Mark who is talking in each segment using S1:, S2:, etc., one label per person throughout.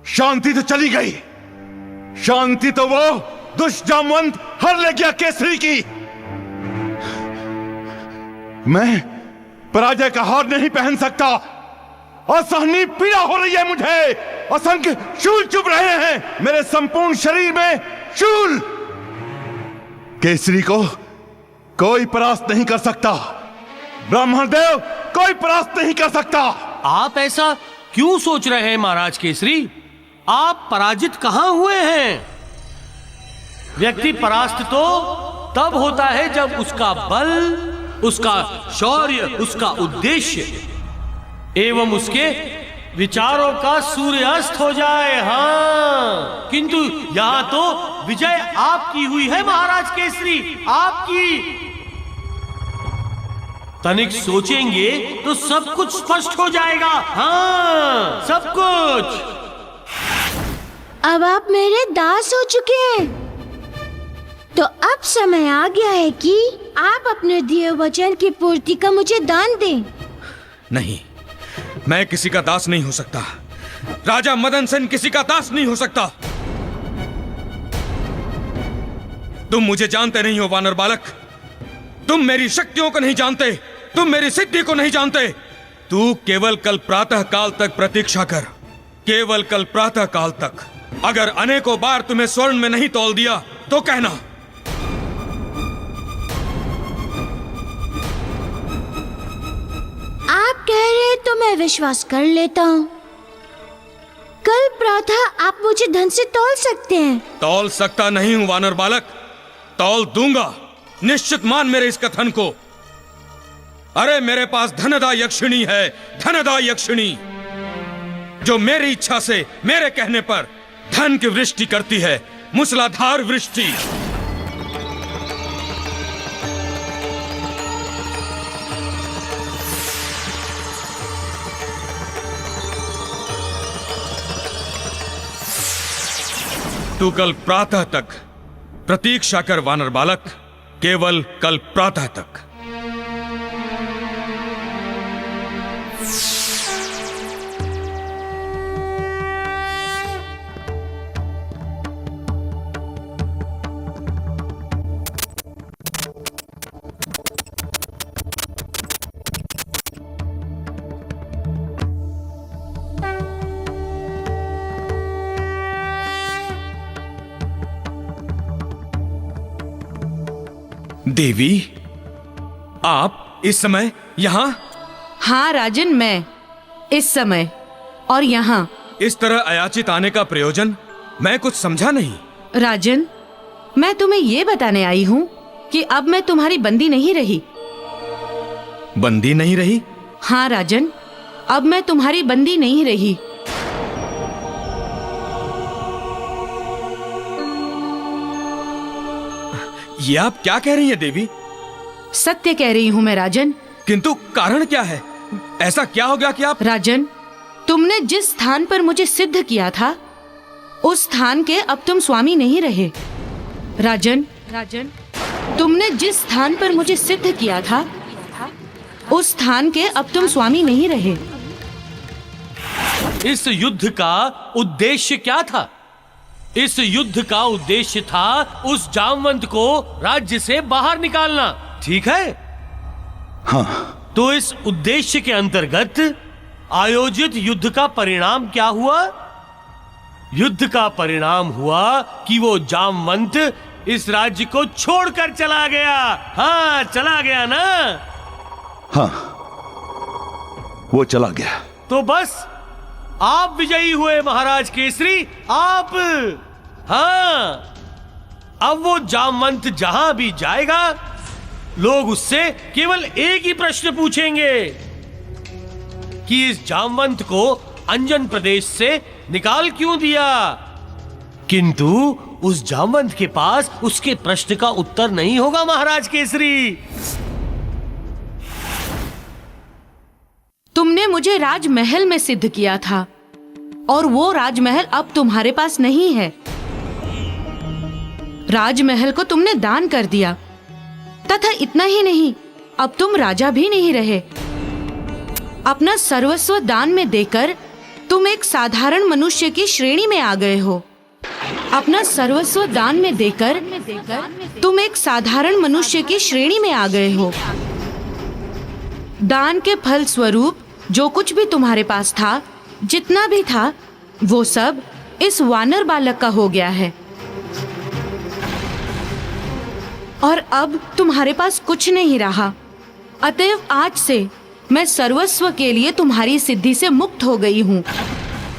S1: शांति तो चली गई। शांति तो वो दुष्ट जामवंत हर ले गया केसरी की। मैं पराजय का हार नहीं पहन सकता। असहनीय पीड़ा हो रही है मुझे। असंख्य शूल चुभ रहे हैं मेरे संपूर्ण शरीर में। शूल। केसरी को कोई परास्त नहीं कर सकता। ब्राह्मण देव कोई परास्त नहीं कर सकता।
S2: आप ऐसा क्यों सोच रहे हैं महाराज केसरी? आप पराजित कहां हुए हैं? व्यक्ति परास्त तो तब होता है जब उसका बल, उसका शौर्य, उसका उद्देश्य एवं उसके विचारों का सूर्यास्त हो जाए। हाँ, किंतु यहां तो विजय आपकी हुई है महाराज केसरी, आपकी। तनिक सोचेंगे तो सब कुछ स्पष्ट हो जाएगा। हाँ, सब कुछ।
S3: अब आप मेरे दास हो चुके हैं, तो अब समय आ गया है कि आप अपने दिए वचन की पूर्ति का मुझे दान दें।
S4: नहीं, मैं किसी का दास नहीं हो सकता। राजा मदन सेन किसी का दास नहीं हो सकता। तुम मुझे जानते नहीं हो वानर बालक। तुम मेरी शक्तियों को नहीं जानते, तुम मेरी सिद्धि को नहीं जानते। तू केवल कल प्रातः काल तक प्रतीक्षा कर, केवल कल प्रातः काल तक। अगर अनेकों बार तुम्हें स्वर्ण में नहीं तौल दिया तो कहना।
S3: आप कह रहे तो मैं विश्वास कर लेता हूँ। कल प्रातः आप मुझे धन से तौल सकते हैं।
S4: तौल सकता नहीं हूं वानर बालक, तौल दूंगा। निश्चित मान मेरे इस कथन को। अरे मेरे पास धनदा यक्षिणी है, धनदा यक्षिणी, जो मेरी इच्छा से मेरे कहने पर धन की वृष्टि करती है, मूसलाधार वृष्टि। तू कल प्रातः तक प्रतीक्षा कर वानर बालक, केवल कल प्रातः तक। देवी, आप इस समय यहाँ?
S5: हाँ राजन, मैं इस समय और यहाँ।
S4: इस तरह अयाचित आने का प्रयोजन मैं कुछ समझा नहीं।
S5: राजन, मैं तुम्हें ये बताने आई हूँ कि अब मैं तुम्हारी बंदी नहीं रही।
S4: बंदी नहीं रही?
S5: हाँ राजन, अब मैं तुम्हारी बंदी नहीं रही।
S4: ये आप क्या कह रही हैं देवी?
S5: सत्य कह रही हूँ मैं राजन।
S4: किंतु कारण क्या है? ऐसा क्या हो गया कि आप?
S5: राजन, तुमने जिस स्थान पर मुझे सिद्ध किया था, उस स्थान के अब तुम स्वामी नहीं रहे। राजन, तुमने जिस स्थान पर मुझे सिद्ध किया था, उस स्थान के अब तुम स्वामी नहीं रहे।
S2: इस युद्ध का उद्देश्य क्या था? इस युद्ध का उद्देश्य था उस जामवंत को राज्य से बाहर निकालना, ठीक है?
S1: हाँ।
S2: तो इस उद्देश्य के अंतर्गत आयोजित युद्ध का परिणाम क्या हुआ? युद्ध का परिणाम हुआ कि वो जामवंत इस राज्य को छोड़कर चला गया। हाँ, चला गया ना?
S1: हाँ, वो चला गया।
S2: तो बस आप विजयी हुए महाराज केसरी, आप। हाँ, अब वो जामवंत जहां भी जाएगा, लोग उससे केवल एक ही प्रश्न पूछेंगे कि इस जामवंत को अंजन प्रदेश से निकाल क्यों दिया? किंतु उस जामवंत के पास उसके प्रश्न का उत्तर नहीं होगा महाराज केसरी।
S5: तुमने मुझे राजमहल में सिद्ध किया था और वो राजमहल अब तुम्हारे पास नहीं है। राजमहल को तुमने दान कर दिया, तथा इतना ही नहीं, अब तुम राजा भी नहीं रहे। अपना सर्वस्व दान में देकर तुम एक साधारण मनुष्य की श्रेणी में आ गए हो। अपना सर्वस्व दान में देकर तुम एक साधारण मनुष्य की श्रेणी में आ गए हो। दान के फल स्वरूप जो कुछ भी तुम्हारे पास था, जितना भी था, वो सब इस वानर बालक का हो गया है। और अब तुम्हारे पास कुछ नहीं रहा। अतएव आज से मैं सर्वस्व के लिए तुम्हारी सिद्धि से मुक्त हो गई हूँ।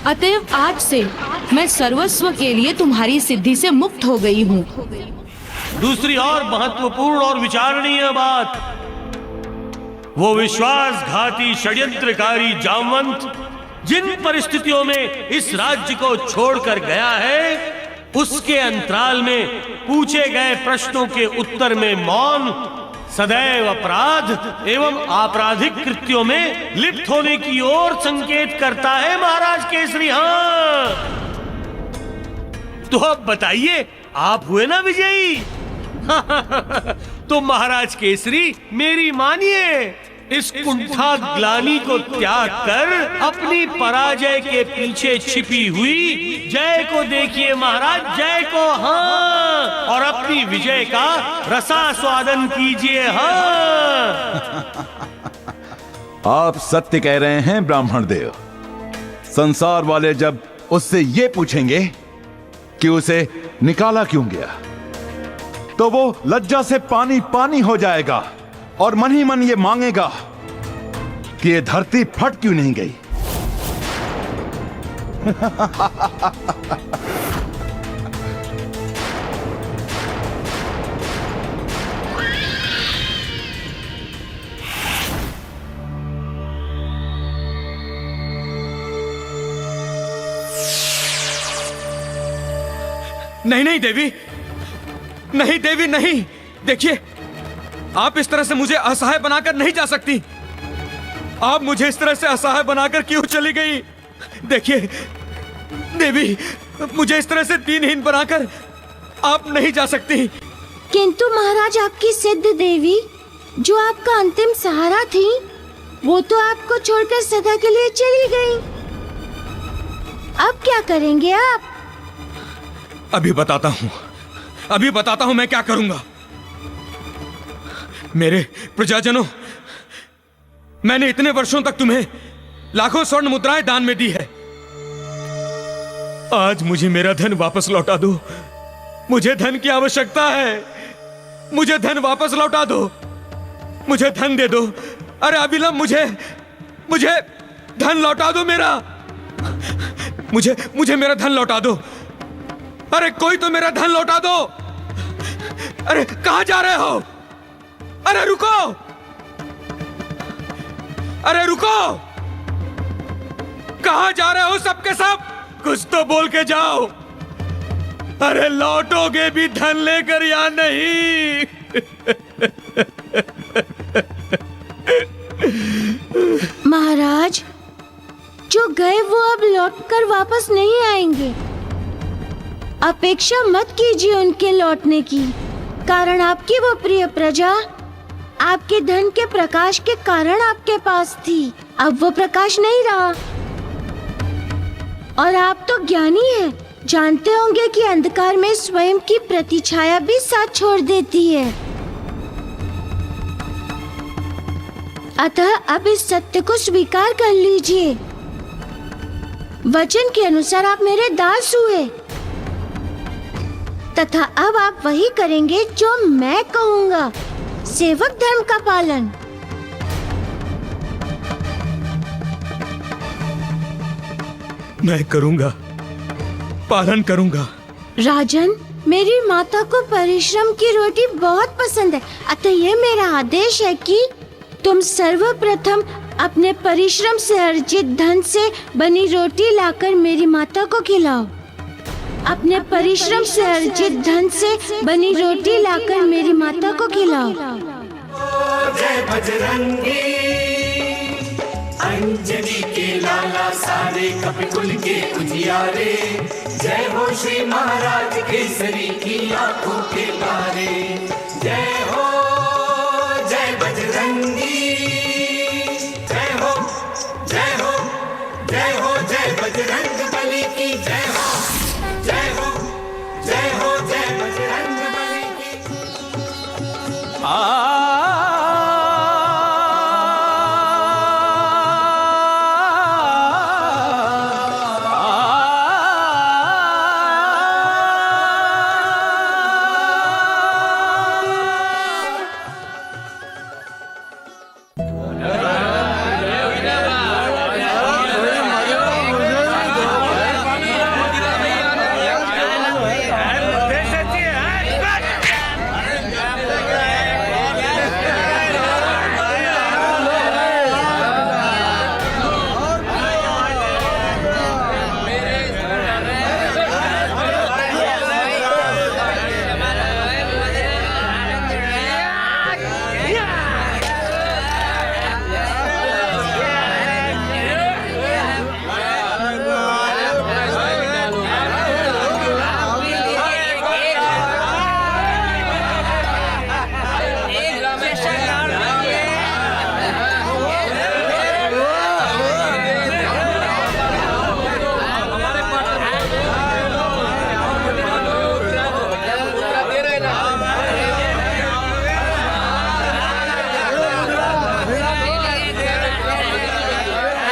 S5: अतएव आज से मैं सर्वस्व के लिए तुम्हारी सिद्धि से मुक्त हो गई हूँ।
S2: दूसरी और महत्वपूर्ण और विचारणीय बात, वो विश्वासघाती षड्यंत्रकारी जामवंत जिन परिस्थितियों में इस राज्य को छोड़कर गया है, उसके अंतराल में पूछे गए प्रश्नों के उत्तर में मौन सदैव अपराध एवं आपराधिक कृत्यों में लिप्त होने की ओर संकेत करता है महाराज केसरी। हाँ, तो अब बताइए, आप हुए ना विजयी? तो महाराज केसरी मेरी मानिए, इस कुंठा ग्लानि को त्याग कर अपनी पराजय के पीछे छिपी हुई जय को देखिए महाराज, जय को। हाँ, और अपनी विजय का रसास्वादन कीजिए। हाँ,
S1: आप सत्य कह रहे हैं ब्राह्मण देव। संसार वाले जब उससे ये पूछेंगे कि उसे निकाला क्यों गया, तो वो लज्जा से पानी पानी हो जाएगा और मन ही मन ये मांगेगा कि ये धरती फट क्यों नहीं गई।
S4: नहीं नहीं देवी, नहीं देवी, नहीं। देखिए, आप इस तरह से मुझे असहाय बनाकर नहीं जा सकती। आप मुझे इस तरह से असहाय बनाकर क्यों चली गई? देखिए देवी, मुझे इस तरह से दीनहीन बनाकर आप नहीं जा सकती।
S3: किंतु महाराज, आपकी सिद्ध देवी जो आपका अंतिम सहारा थी, वो तो आपको छोड़कर सदा के लिए चली गई। अब क्या करेंगे आप?
S4: अभी बताता हूं मैं क्या करूंगा। मेरे प्रजाजनों, मैंने इतने वर्षों तक तुम्हें लाखों स्वर्ण मुद्राएं दान में दी है। आज मुझे मेरा धन वापस लौटा दो। मुझे धन की आवश्यकता है। मुझे धन वापस लौटा दो। मुझे धन दे दो। अरे अविलंब मुझे धन लौटा दो मेरा। मुझे मेरा धन लौटा दो। अरे कोई तो मेरा धन लौटा दो। अरे कहां जा रहे हो? अरे रुको, अरे रुको, कहां जा रहे हो सबके सब? कुछ तो बोल के जाओ। अरे लौटोगे भी धन लेकर या नहीं?
S3: महाराज, जो गए वो अब लौटकर वापस नहीं आएंगे। अपेक्षा मत कीजिए उनके लौटने की, कारण आपकी वो प्रिय प्रजा आपके धन के प्रकाश के कारण आपके पास थी। अब वो प्रकाश नहीं रहा। और आप तो ज्ञानी हैं, जानते होंगे कि अंधकार में स्वयं की प्रतिछाया भी साथ छोड़ देती है। अतः अब इस सत्य को स्वीकार कर लीजिए। वचन के अनुसार आप मेरे दास हुए, तथा अब आप वही करेंगे जो मैं कहूँगा। सेवक धर्म का पालन।
S4: मैं करूंगा, पालन करूंगा।
S3: राजन, मेरी माता को परिश्रम की रोटी बहुत पसंद है, अतः ये मेरा आदेश है कि तुम सर्वप्रथम अपने परिश्रम से अर्जित धन से बनी रोटी लाकर मेरी माता को खिलाओ। अपने परिश्रम से अर्जित धन से बनी रोटी लाकर मेरी माता को खिलाओ।
S6: जय बजरंगी, अंजनी के लाला, सारे कपिकुल के उजियारे। जय हो श्री महाराज केसरी की आंखों के तारे। जय हो, जय बजरंगी, जय हो, जय हो, जय बजरंग बली की जय हो, जय हो, जय हो, जय बजरंग बली की।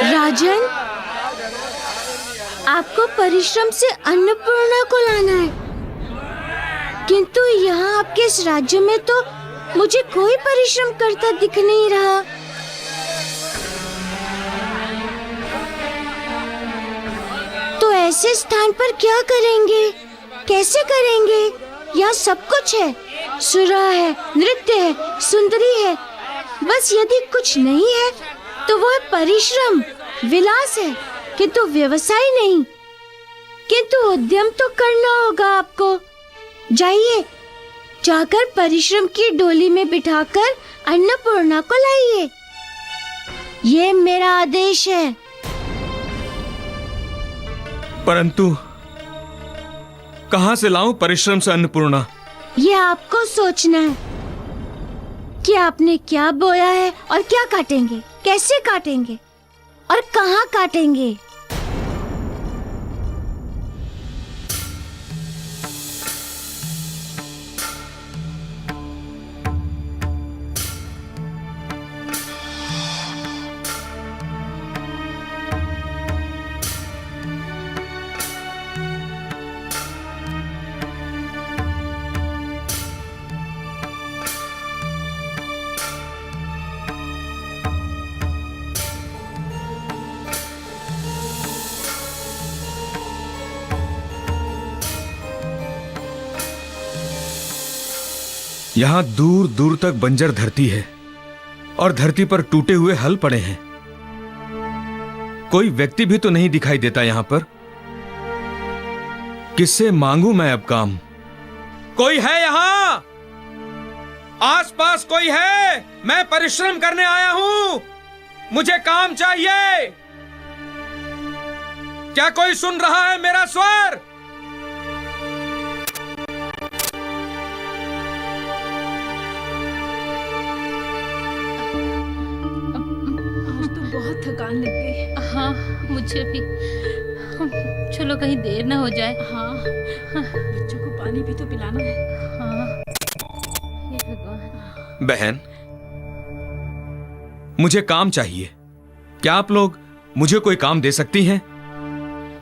S3: राजन, आपको परिश्रम से अन्नपूर्णा को लाना है, किंतु यहाँ आपके इस राज्य में तो मुझे कोई परिश्रम करता दिख नहीं रहा। तो ऐसे स्थान पर क्या करेंगे, कैसे करेंगे? यहाँ सब कुछ है, सुरा है, नृत्य है, सुंदरी है, बस यदि कुछ नहीं है तो वह परिश्रम, विलास है, किंतु व्यवसाय नहीं। किंतु उद्यम तो करना होगा आपको। जाइए, जाकर परिश्रम की डोली में बिठाकर अन्नपूर्णा को लाइए। ये मेरा आदेश है।
S4: परंतु कहां से लाऊं परिश्रम से अन्नपूर्णा?
S3: ये आपको सोचना है कि आपने क्या बोया है और क्या काटेंगे, कैसे काटेंगे और कहाँ काटेंगे।
S4: यहां दूर दूर तक बंजर धरती है और धरती पर टूटे हुए हल पड़े हैं। कोई व्यक्ति भी तो नहीं दिखाई देता यहां पर। किससे मांगू मैं अब काम? कोई है यहां? आसपास कोई है? मैं परिश्रम करने आया हूं, मुझे काम चाहिए। क्या कोई सुन रहा है मेरा स्वर?
S7: थकान लग गई।
S8: हाँ, मुझे भी। चलो कहीं देर ना हो जाए।
S7: हाँ, बच्चों को पानी भी तो पिलाना है।
S8: हाँ, हे भगवान।
S4: बहन, मुझे काम चाहिए। क्या आप लोग मुझे कोई काम दे सकती हैं?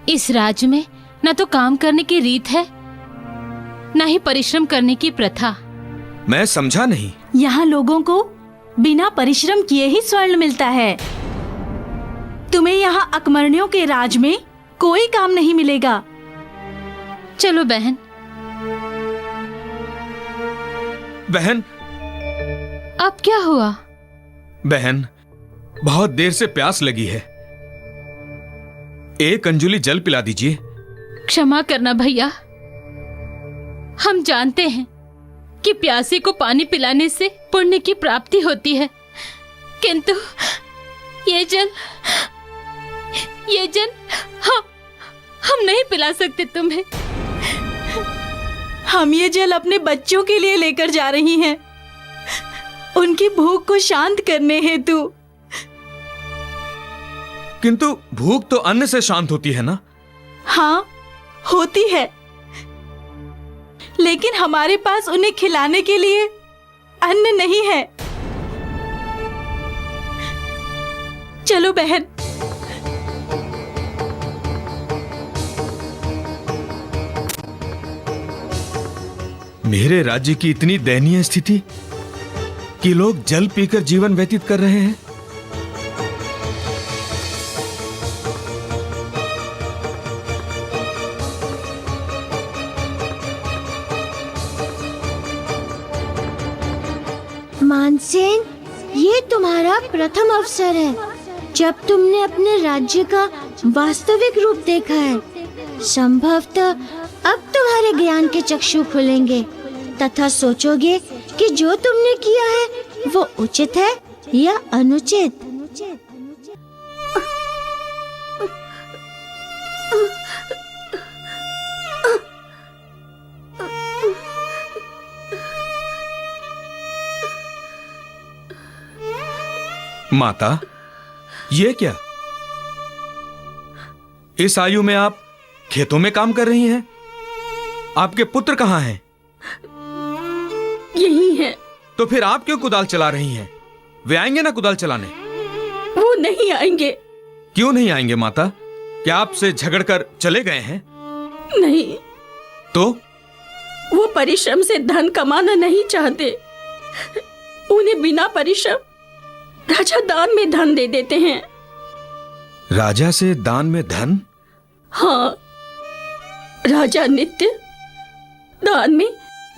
S8: इस राज्य में न तो काम करने की रीत है, न ही परिश्रम करने की प्रथा।
S4: मैं समझा नहीं।
S7: यहाँ लोगों को बिना परिश्रम किए ही स्वर्ण मिलता है। तुम्हें यहाँ अकमर्णियों के राज में कोई काम नहीं मिलेगा।
S8: चलो बहन।
S4: बहन,
S8: अब क्या हुआ?
S4: बहन, बहुत देर से प्यास लगी है, एक अंजुली जल पिला दीजिए।
S8: क्षमा करना भैया, हम जानते हैं कि प्यासे को पानी पिलाने से पुण्य की प्राप्ति होती है, किंतु ये जल हम नहीं पिला सकते तुम्हें।
S7: हम ये जल अपने बच्चों के लिए लेकर जा रही हैं, उनकी भूख को शांत करने हेतु।
S4: किंतु भूख तो अन्न से शांत होती है ना?
S7: हाँ, होती है, लेकिन हमारे पास उन्हें खिलाने के लिए अन्न नहीं है। चलो बहन।
S4: मेरे राज्य की इतनी दयनीय स्थिति कि लोग जल पीकर जीवन व्यतीत कर रहे हैं।
S3: मानसेन, ये तुम्हारा प्रथम अवसर है जब तुमने अपने राज्य का वास्तविक रूप देखा है। संभवतः अब तुम्हारे ज्ञान के चक्षु खुलेंगे तथा सोचोगे कि जो तुमने किया है वो उचित है या अनुचित।
S4: माता, ये क्या? इस आयु में आप खेतों में काम कर रही हैं? आपके पुत्र कहाँ हैं?
S9: यही है।
S4: तो फिर आप क्यों कुदाल चला रही हैं? वे आएंगे ना कुदाल चलाने?
S9: वो नहीं आएंगे।
S4: क्यों नहीं आएंगे माता? क्या आपसे झगड़कर चले गए हैं?
S9: नहीं।
S4: तो?
S9: वो परिश्रम से धन कमाना नहीं चाहते। उन्हें बिना परिश्रम राजा दान में धन दे देते हैं।
S4: राजा से दान में धन?
S9: हाँ, राजा नित्य दान में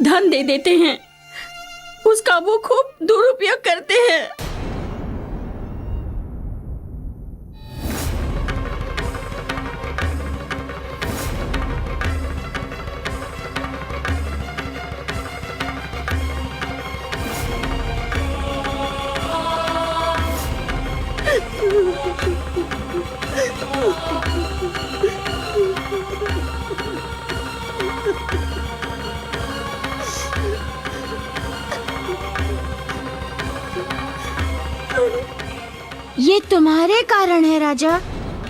S9: धन दे देते हैं। उसका वो खूब दुरुपयोग करते हैं।
S3: ये तुम्हारे कारण है राजा।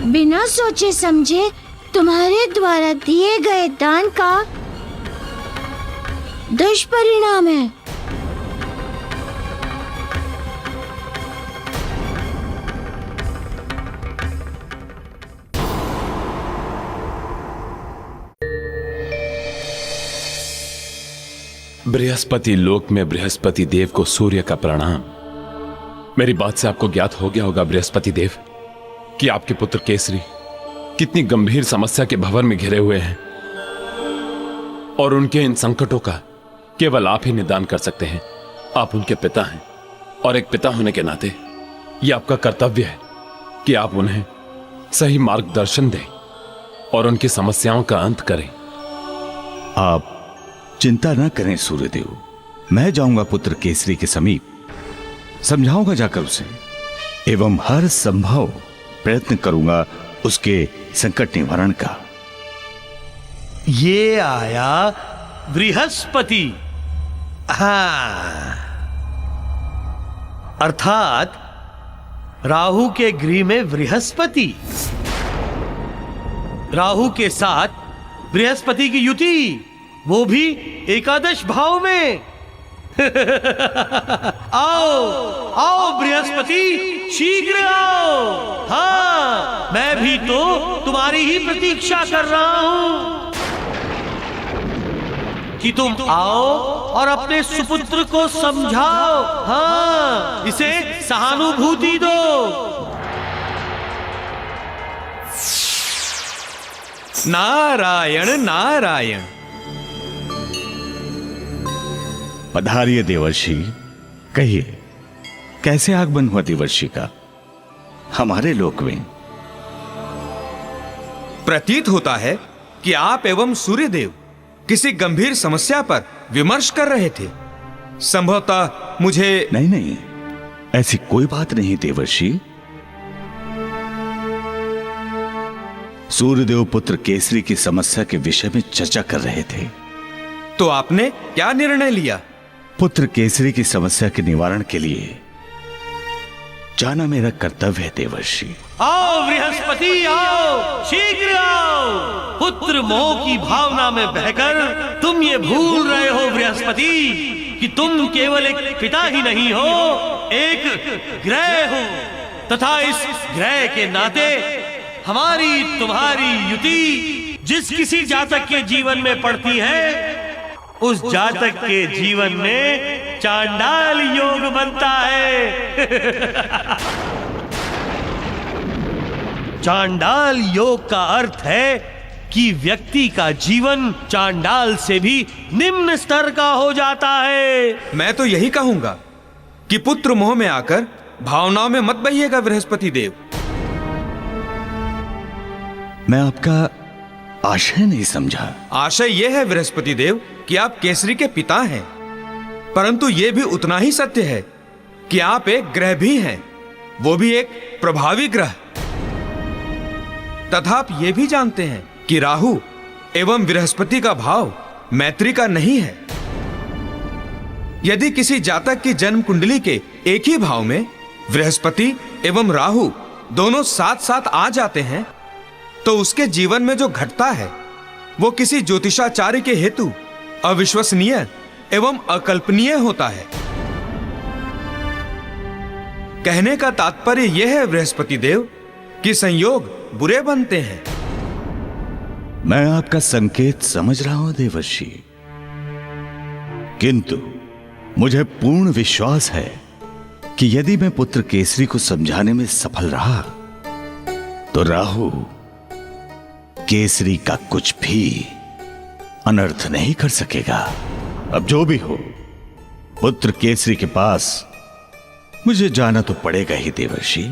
S3: बिना सोचे समझे तुम्हारे द्वारा दिए गए दान का दुष्परिणाम है।
S10: बृहस्पति लोक में बृहस्पति देव को सूर्य का प्रणाम। मेरी बात से आपको ज्ञात हो गया होगा बृहस्पति देव कि आपके पुत्र केसरी कितनी गंभीर समस्या के भंवर में घिरे हुए हैं और उनके इन संकटों का केवल आप ही निदान कर सकते हैं। आप उनके पिता हैं और एक पिता होने के नाते यह आपका कर्तव्य है कि आप उन्हें सही मार्गदर्शन दें और उनकी समस्याओं का अंत करें।
S1: आप चिंता न करें सूर्यदेव, मैं जाऊंगा पुत्र केसरी के समीप, समझाऊंगा जाकर उसे एवं हर संभव प्रयत्न करूंगा उसके संकट निवारण का।
S2: ये आया बृहस्पति। हाँ, अर्थात राहु के गृह में बृहस्पति, राहु के साथ बृहस्पति की युति, वो भी एकादश भाव में। आओ आओ बृहस्पति, शीघ्र आओ। हाँ, मैं भी तो तुम्हारी ही प्रतीक्षा कर रहा हूं कि तुम आओ और अपने सुपुत्र को समझाओ। हाँ, इसे सहानुभूति दो।
S4: नारायण नारायण।
S1: पधारिए देवर्षि, कहिए कैसे आगमन हुआ देवर्षि का हमारे लोक में?
S4: प्रतीत होता है कि आप एवं सूर्यदेव किसी गंभीर समस्या पर विमर्श कर रहे थे। संभवतः मुझे
S1: नहीं, ऐसी कोई बात नहीं देवर्षि। सूर्यदेव पुत्र केसरी की समस्या के विषय में चर्चा कर रहे थे।
S4: तो आपने क्या निर्णय लिया?
S1: पुत्र केसरी की समस्या के निवारण के लिए जाना मेरा कर्तव्य है देवर्षि।
S2: आओ बृहस्पति आओ, शीघ्र आओ। पुत्र मोह की भावना में बहकर तुम ये भूल रहे हो बृहस्पति कि तुम केवल एक पिता ही नहीं हो, एक ग्रह हो, तथा इस ग्रह के नाते हमारी तुम्हारी युति जिस किसी जातक के जीवन में पड़ती है, उस जातक के जीवन में चांडाल योग बनता है। चांडाल योग का अर्थ है कि व्यक्ति का जीवन चांडाल से भी निम्न स्तर का हो जाता है।
S4: मैं तो यही कहूंगा कि पुत्र मोह में आकर भावनाओं में मत बहिएगा बृहस्पति देव।
S1: मैं आपका आशय नहीं समझा।
S4: आशय यह है बृहस्पति देव कि आप केसरी के पिता हैं, परंतु यह भी उतना ही सत्य है कि आप एक ग्रह भी हैं, वो भी एक प्रभावी ग्रह। तथा आप ये भी जानते हैं कि राहु एवं बृहस्पति का भाव मैत्री का नहीं है। यदि किसी जातक की जन्म कुंडली के एक ही भाव में बृहस्पति एवं राहु दोनों साथ साथ आ जाते हैं, तो उसके जीवन में जो घटता है वो किसी ज्योतिषाचार्य के हेतु अविश्वसनीय एवं अकल्पनीय होता है। कहने का तात्पर्य यह है बृहस्पति देव कि संयोग बुरे बनते हैं।
S1: मैं आपका संकेत समझ रहा हूं देवर्षि, किंतु मुझे पूर्ण विश्वास है कि यदि मैं पुत्र केसरी को समझाने में सफल रहा तो राहु केसरी का कुछ भी अनर्थ नहीं कर सकेगा। अब जो भी हो, पुत्र केसरी के पास मुझे जाना तो पड़ेगा ही देवर्षि।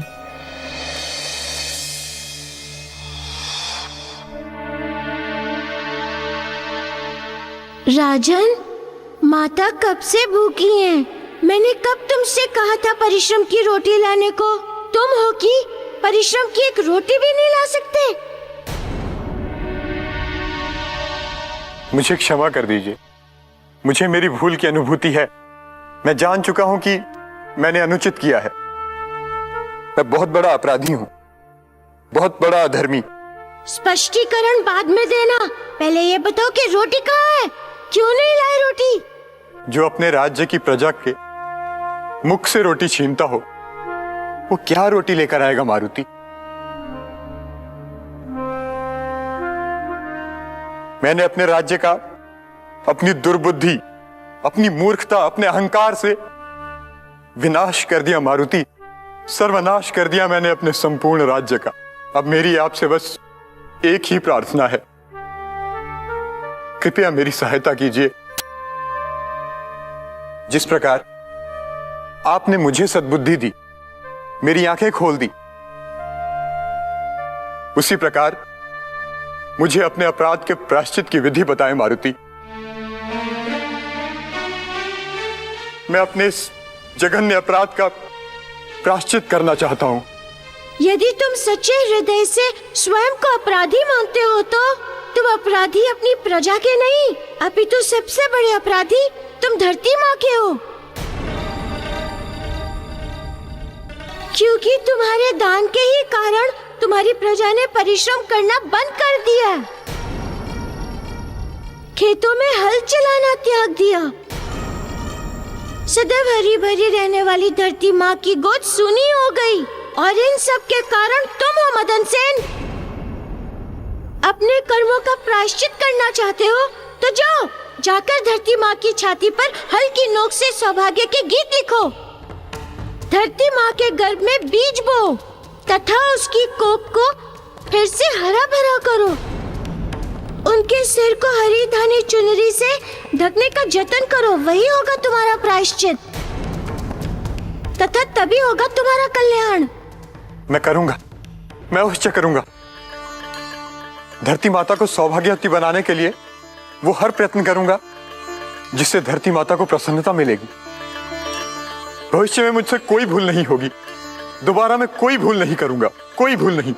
S3: राजन, माता कब से भूखी हैं? मैंने कब तुमसे कहा था परिश्रम की रोटी लाने को? तुम हो कि परिश्रम की एक रोटी भी नहीं ला सकते?
S11: मुझे क्षमा कर दीजिए, मुझे मेरी भूल की अनुभूति है। मैं जान चुका हूं कि मैंने अनुचित किया है। मैं बहुत बड़ा अपराधी हूं, बहुत बड़ा अधर्मी।
S3: स्पष्टीकरण बाद में देना, पहले ये बताओ कि रोटी कहाँ है? क्यों नहीं लाई रोटी?
S11: जो अपने राज्य की प्रजा के मुख से रोटी छीनता हो, वो क्या रोटी लेकर आएगा मारुति? मैंने अपने राज्य का अपनी दुर्बुद्धि, अपनी मूर्खता, अपने अहंकार से विनाश कर दिया मारुति, सर्वनाश कर दिया मैंने अपने संपूर्ण राज्य का। अब मेरी आपसे बस एक ही प्रार्थना है, कृपया मेरी सहायता कीजिए। जिस प्रकार आपने मुझे सद्बुद्धि दी, मेरी आंखें खोल दी, उसी प्रकार मुझे अपने अपराध के प्रायश्चित की विधि बताएं मारुति। मैं अपने इस जघन्य अपराध का प्रायश्चित करना चाहता हूं।
S3: यदि तुम सच्चे हृदय से स्वयं को अपराधी मानते हो तो तुम अपराधी अपनी प्रजा के नहीं, अपितु सबसे बड़े अपराधी तुम धरती माँ के हो, क्योंकि तुम्हारे दान के ही कारण तुम्हारी प्रजा ने परिश्रम करना बंद कर दिया, खेतों में हल चलाना त्याग दिया। सदैव हरी भरी रहने वाली धरती माँ की गोद सूनी हो गई, और इन सब के कारण तुम हो मदन सेन। अपने कर्मों का प्रायश्चित करना चाहते हो तो जाओ, जाकर धरती माँ की छाती पर हल की नोक से सौभाग्य के गीत लिखो, धरती माँ के गर्भ में बीज बो तथा उसकी कोख को फिर से हरा भरा करो। उनके सिर को हरी धानी चुनरी से ढकने का जतन करो, वही होगा तुम्हारा प्रायश्चित, तथा तभी होगा तुम्हारा कल्याण।
S11: मैं करूंगा, मैं अवश्य करूंगा। धरती माता को सौभाग्यवती बनाने के लिए वो हर प्रयत्न करूंगा जिससे धरती माता को प्रसन्नता मिलेगी। भविष्य में मुझसे कोई भूल नहीं होगी, दोबारा मैं कोई भूल नहीं करूंगा, कोई भूल नहीं।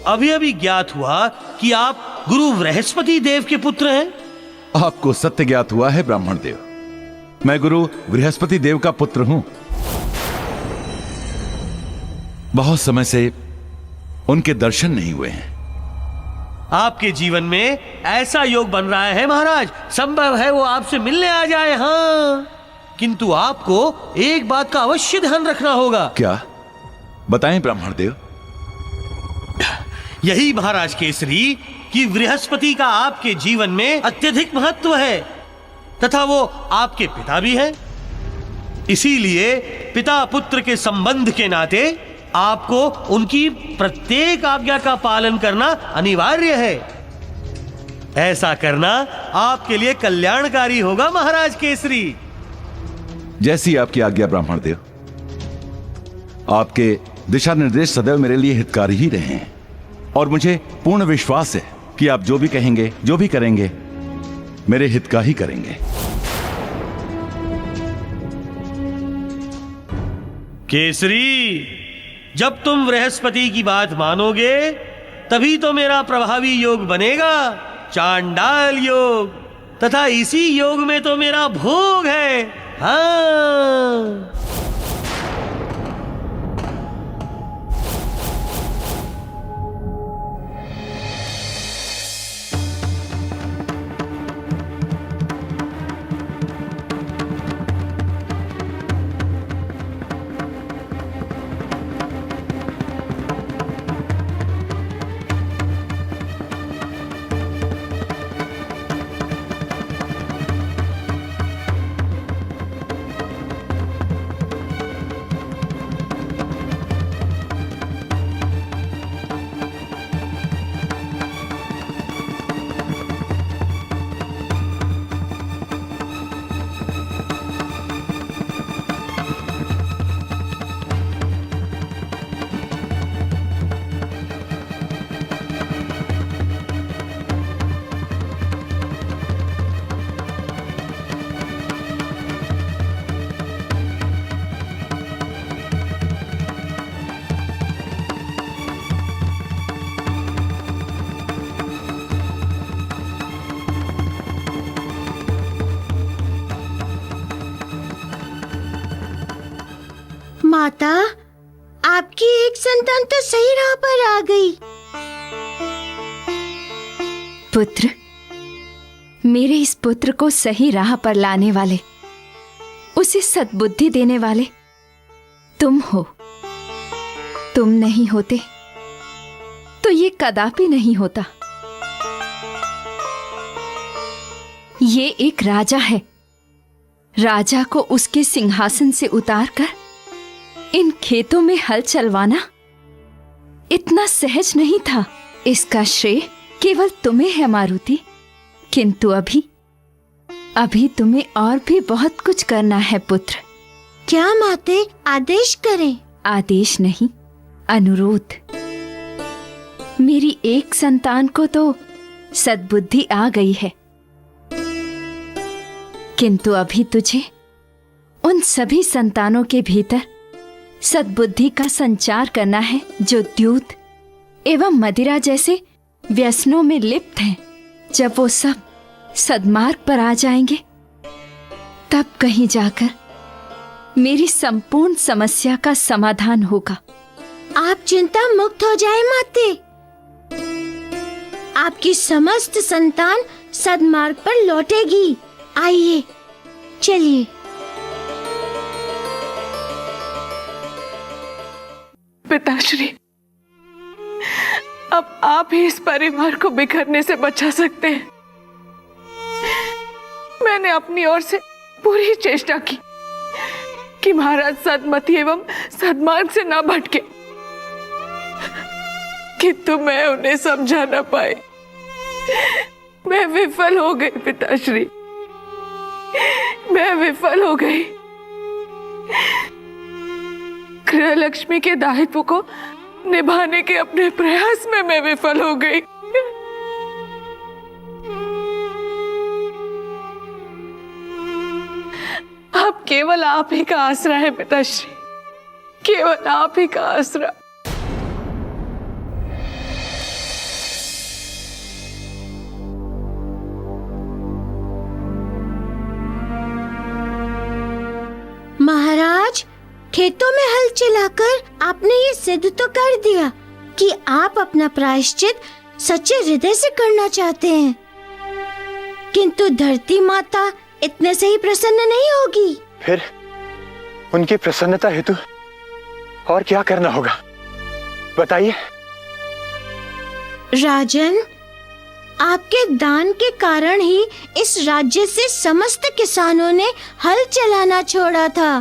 S2: अभी अभी ज्ञात हुआ कि आप गुरु बृहस्पति देव के पुत्र हैं।
S1: आपको सत्य ज्ञात हुआ है ब्राह्मण देव। मैं गुरु बृहस्पति देव का पुत्र हूं। बहुत समय से उनके दर्शन नहीं हुए हैं।
S2: आपके जीवन में ऐसा योग बन रहा है महाराज, संभव है वो आपसे मिलने आ जाए। हाँ, किंतु आपको एक बात का अवश्य ध्यान रखना होगा।
S1: क्या? बताएं ब्राह्मण देव।
S2: यही महाराज केसरी कि बृहस्पति का आपके जीवन में अत्यधिक महत्व है तथा वो आपके पिता भी हैं। इसीलिए पिता पुत्र के संबंध के नाते आपको उनकी प्रत्येक आज्ञा का पालन करना अनिवार्य है। ऐसा करना आपके लिए कल्याणकारी होगा महाराज केसरी।
S1: जैसी आपकी आज्ञा ब्राह्मण देव। आपके दिशा निर्देश सदैव मेरे लिए हितकारी ही रहे हैं और मुझे पूर्ण विश्वास है कि आप जो भी कहेंगे, जो भी करेंगे, मेरे हित का ही करेंगे।
S2: केसरी, जब तुम बृहस्पति की बात मानोगे तभी तो मेरा प्रभावी योग बनेगा, चांडाल योग, तथा इसी योग में तो मेरा भोग है। हाँ,
S3: माता, आपकी एक संतान तो सही राह पर आ गई।
S12: पुत्र, मेरे इस पुत्र को सही राह पर लाने वाले, उसे सद्बुद्धि देने वाले तुम हो। तुम नहीं होते तो ये कदापि नहीं होता। ये एक राजा है। राजा को उसके सिंहासन से उतारकर इन खेतों में हल चलवाना इतना सहज नहीं था। इसका श्रेय केवल तुम्हें है मारुति। किंतु अभी तुम्हें और भी बहुत कुछ करना है पुत्र।
S3: क्या माते, आदेश करें।
S12: आदेश नहीं, अनुरोध। मेरी एक संतान को तो सद्बुद्धि आ गई है, किंतु अभी तुझे उन सभी संतानों के भीतर सद्बुद्धि का संचार करना है जो द्यूत एवं मदिरा जैसे व्यसनों में लिप्त हैं। जब वो सब सद्मार्ग पर आ जाएंगे, तब कहीं जाकर मेरी संपूर्ण समस्या का समाधान होगा।
S3: आप चिंता मुक्त हो जाए माते। आपकी समस्त संतान सद्मार्ग पर लौटेगी। आइए, चलिए।
S13: पिताश्री, अब आप ही इस परिवार को बिखरने से बचा सकते हैं। मैंने अपनी ओर से पूरी चेष्टा की कि महाराज सद्मति एवं सद्मार्ग से ना भटके, किंतु मैं उन्हें समझा ना पाई। मैं विफल हो गई पिताश्री, मैं विफल हो गई। गृहलक्ष्मी के दायित्व को निभाने के अपने प्रयास में मैं विफल हो गई। अब केवल आप ही का आसरा है पिताश्री, केवल आप ही का आसरा।
S3: खेतों में हल चलाकर आपने ये सिद्ध तो कर दिया कि आप अपना प्रायश्चित सच्चे हृदय से करना चाहते हैं, किंतु धरती माता इतने से ही प्रसन्न नहीं होगी।
S11: फिर उनकी प्रसन्नता हेतु और क्या करना होगा, बताइए।
S3: राजन, आपके दान के कारण ही इस राज्य से समस्त किसानों ने हल चलाना छोड़ा था।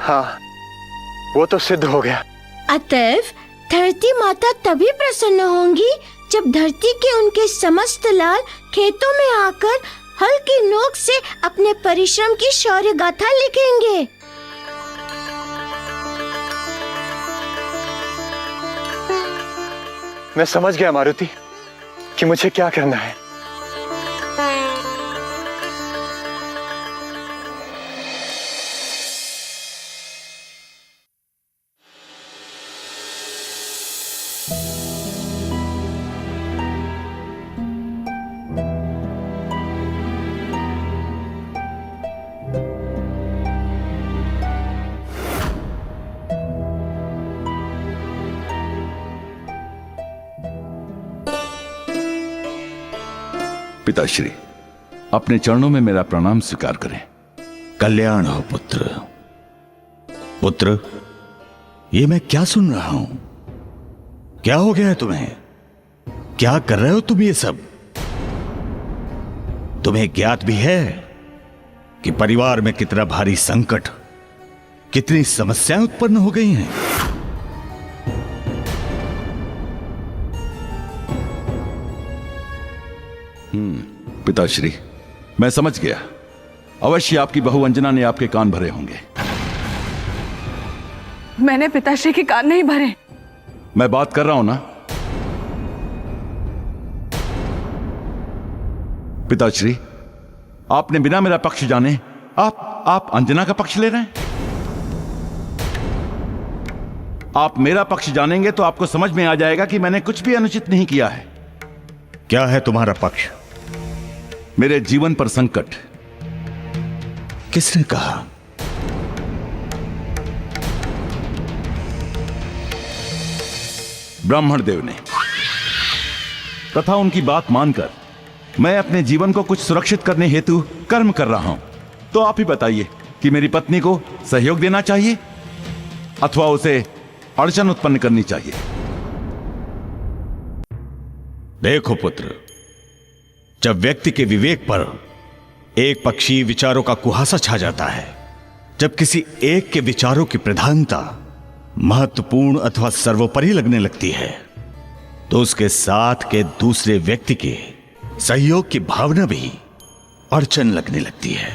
S11: हाँ, वो तो सिद्ध हो गया।
S3: अतएव धरती माता तभी प्रसन्न होंगी जब धरती के उनके समस्त लाल खेतों में आकर हल की नोक से अपने परिश्रम की शौर्य गाथा लिखेंगे।
S11: मैं समझ गया मारुति कि मुझे क्या करना है।
S1: पिताश्री, अपने चरणों में मेरा प्रणाम स्वीकार करें।
S14: कल्याण हो पुत्र। पुत्र, ये मैं क्या सुन रहा हूं? क्या हो गया है तुम्हें? क्या कर रहे हो तुम ये सब? तुम्हें ज्ञात भी है कि परिवार में कितना भारी संकट, कितनी समस्याएं उत्पन्न हो गई हैं?
S1: पिताश्री, मैं समझ गया। अवश्य आपकी बहू अंजना ने आपके कान भरे होंगे।
S13: मैंने पिताश्री के कान नहीं भरे।
S1: मैं बात कर रहा हूं ना। पिताश्री, आपने बिना मेरा पक्ष जाने आप अंजना का पक्ष ले रहे हैं। आप मेरा पक्ष जानेंगे तो आपको समझ में आ जाएगा कि मैंने कुछ भी अनुचित नहीं किया है।
S14: क्या है तुम्हारा पक्ष?
S1: मेरे जीवन पर संकट।
S14: किसने कहा?
S1: ब्राह्मण देव ने। तथा उनकी बात मानकर मैं अपने जीवन को कुछ सुरक्षित करने हेतु कर्म कर रहा हूं। तो आप ही बताइए कि मेरी पत्नी को सहयोग देना चाहिए अथवा उसे अड़चन उत्पन्न करनी चाहिए।
S14: देखो पुत्र, जब व्यक्ति के विवेक पर एक पक्षी विचारों का कुहासा छा जाता है, जब किसी एक के विचारों की प्रधानता महत्वपूर्ण अथवा सर्वोपरि लगने लगती है, तो उसके साथ के दूसरे व्यक्ति के सहयोग की भावना भी अड़चन लगने लगती है।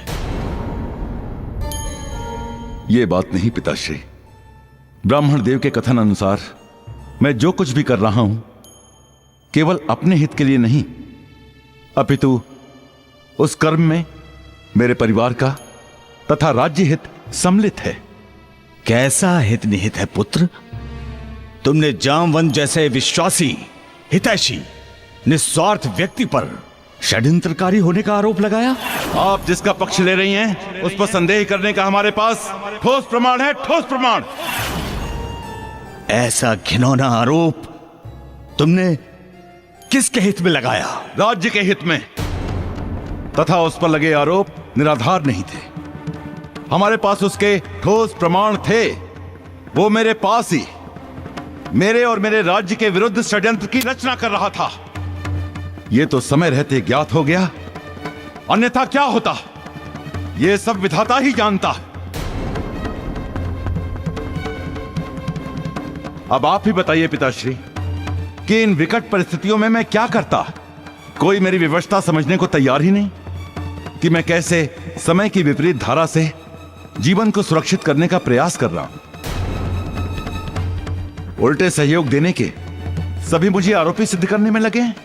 S1: यह बात नहीं पिताश्री। ब्राह्मण देव के कथन अनुसार मैं जो कुछ भी कर रहा हूं केवल अपने हित के लिए नहीं, अपितु उस कर्म में मेरे परिवार का तथा राज्य हित सम्मिलित है।
S14: कैसा हित निहित है पुत्र? तुमने जामवंत जैसे विश्वासी, हितैषी, निस्वार्थ व्यक्ति पर षड्यंत्रकारी होने का आरोप लगाया।
S1: आप जिसका पक्ष ले रही हैं उस पर संदेह करने का हमारे पास ठोस प्रमाण है, ठोस प्रमाण।
S14: ऐसा घिनौना आरोप तुमने किसके हित में लगाया?
S1: राज्य के हित में। तथा उस पर लगे आरोप निराधार नहीं थे। हमारे पास उसके ठोस प्रमाण थे। वो मेरे पास ही मेरे और मेरे राज्य के विरुद्ध षड्यंत्र की रचना कर रहा था। यह तो समय रहते ज्ञात हो गया, अन्यथा क्या होता यह सब विधाता ही जानता। अब आप ही बताइए पिताश्री कि इन विकट परिस्थितियों में मैं क्या करता। कोई मेरी विवशता समझने को तैयार ही नहीं कि मैं कैसे समय की विपरीत धारा से जीवन को सुरक्षित करने का प्रयास कर रहा हूं। उल्टे सहयोग देने के सभी मुझे आरोपी सिद्ध करने में लगे हैं।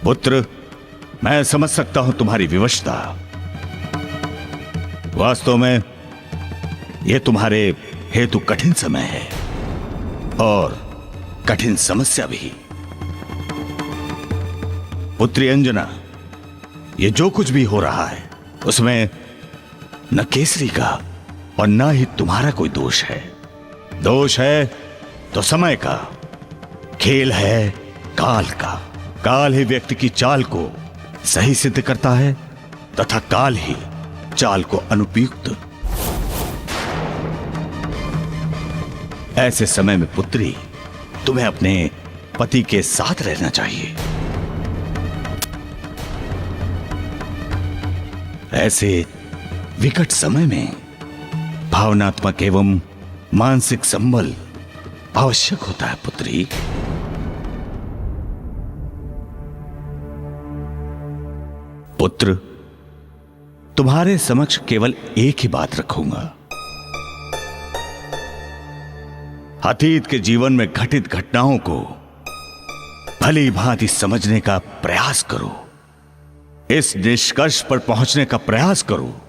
S14: पुत्र, मैं समझ सकता हूं तुम्हारी विवशता। वास्तव में यह तुम्हारे हेतु कठिन समय है और कठिन समस्या भी। पुत्री अंजना, ये जो कुछ भी हो रहा है उसमें न केसरी का और न ही तुम्हारा कोई दोष है। दोष है तो समय का, खेल है काल का। काल ही व्यक्ति की चाल को सही सिद्ध करता है तथा काल ही चाल को अनुपयुक्त। ऐसे समय में पुत्री, तुम्हें अपने पति के साथ रहना चाहिए। ऐसे विकट समय में भावनात्मक एवं मानसिक संबल आवश्यक होता है पुत्री। पुत्र, तुम्हारे समक्ष केवल एक ही बात रखूंगा। अतीत के जीवन में घटित घटनाओं को भली भांति समझने का प्रयास करो। इस निष्कर्ष पर पहुंचने का प्रयास करो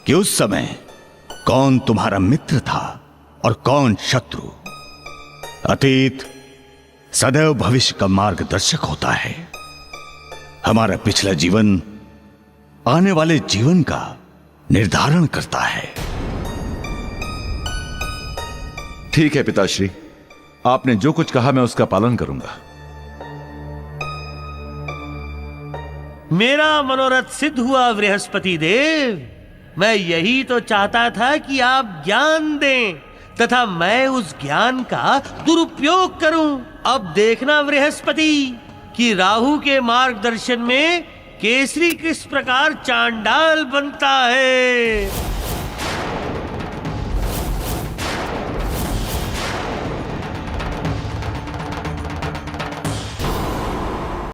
S14: कि उस समय कौन तुम्हारा मित्र था और कौन शत्रु। अतीत सदैव भविष्य का मार्गदर्शक होता है। हमारा पिछला जीवन आने वाले जीवन का निर्धारण करता है।
S1: ठीक है पिताश्री, आपने जो कुछ कहा मैं उसका पालन करूंगा।
S2: मेरा मनोरथ सिद्ध हुआ बृहस्पति देव। मैं यही तो चाहता था कि आप ज्ञान दें तथा मैं उस ज्ञान का दुरुपयोग करूं। अब देखना बृहस्पति कि राहु के मार्गदर्शन में केसरी किस प्रकार चांडाल बनता है।